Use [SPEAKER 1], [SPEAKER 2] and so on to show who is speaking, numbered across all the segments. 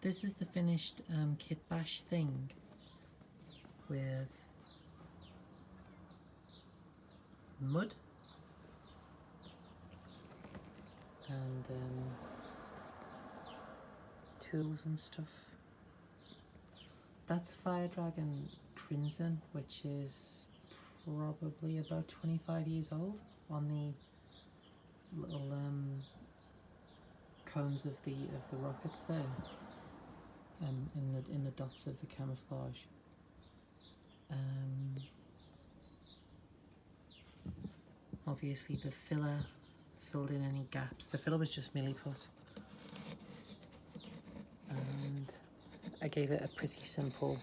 [SPEAKER 1] this is the finished Kitbash thing with mud and tools and stuff. That's Fire Dragon Crimson, which is probably about 25 years old on the little cones of the rockets there, and in the dots of the camouflage. Obviously the filler filled in any gaps. The filler was just milli put, and I gave it a pretty simple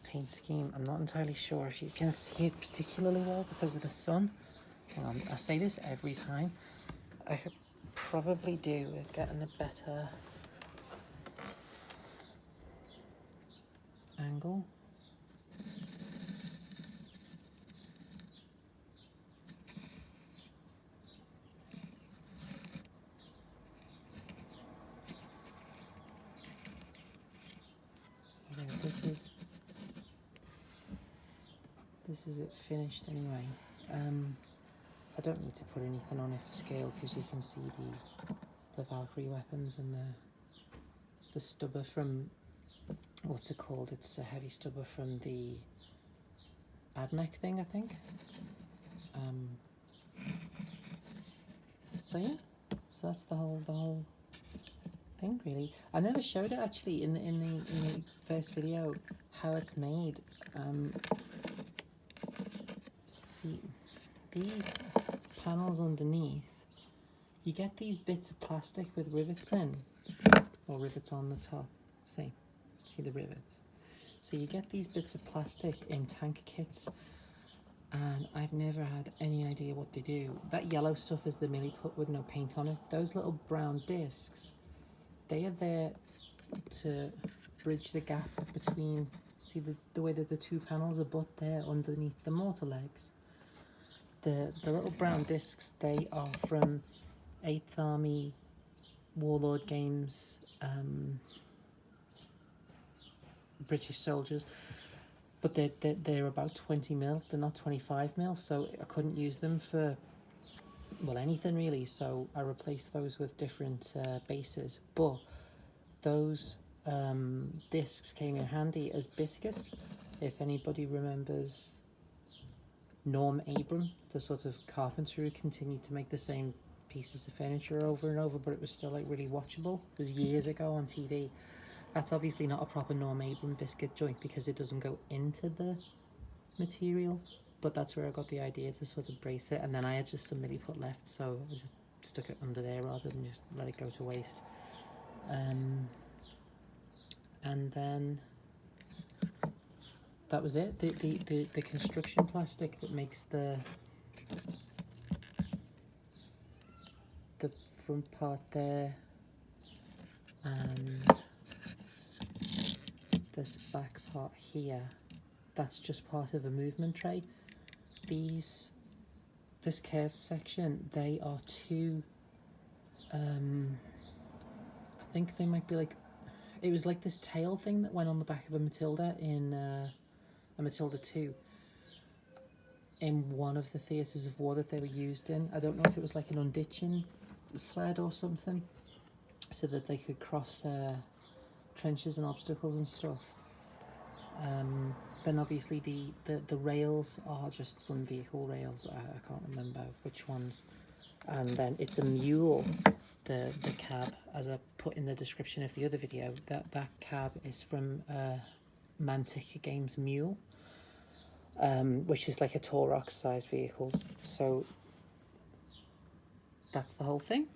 [SPEAKER 1] paint scheme. I'm not entirely sure if you can see it particularly well because of the sun. I say this every time. I could probably do with getting a better angle. So this is it finished anyway. I don't need to put anything on it for scale because you can see the Valkyrie weapons and the stubber from, what's it called? It's a heavy stubber from the Admech thing, I think. So yeah, so that's the whole thing really. I never showed it actually in the first video how it's made. See, these panels underneath, you get these bits of plastic with rivets in, or rivets on the top. See the rivets. So you get these bits of plastic in tank kits, and I've never had any idea what they do. That yellow stuff is the milli put with no paint on it. Those little brown discs, they are there to bridge the gap between, see the way that the two panels are butt there underneath the mortar legs. The little brown discs, they are from 8th Army Warlord Games British soldiers, but they're about 20 mil, they're not 25 mil, so I couldn't use them for, well, anything really, so I replaced those with different bases. But those discs came in handy as biscuits. If anybody remembers Norm Abram, the sort of carpenter who continued to make the same pieces of furniture over and over, but it was still like really watchable. It was years ago on TV. That's obviously not a proper Norm Abram biscuit joint because it doesn't go into the material, but that's where I got the idea to sort of brace it. And then I had just some milli put left, so I just stuck it under there rather than just let it go to waste. And then that was it. The construction plastic that makes the front part there and this back part here, that's just part of a movement tray. This curved section, they are two, I think they might be like, it was like this tail thing that went on the back of a Matilda in a Matilda 2 in one of the theatres of war that they were used in. I don't know if it was like an unditching sled or something, so that they could cross trenches and obstacles and stuff. Then obviously the rails are just from vehicle rails. I can't remember which ones. And then it's a mule, the cab, as I put in the description of the other video. That cab is from Mantic Games Mule, which is like a Taurox sized vehicle. So that's the whole thing.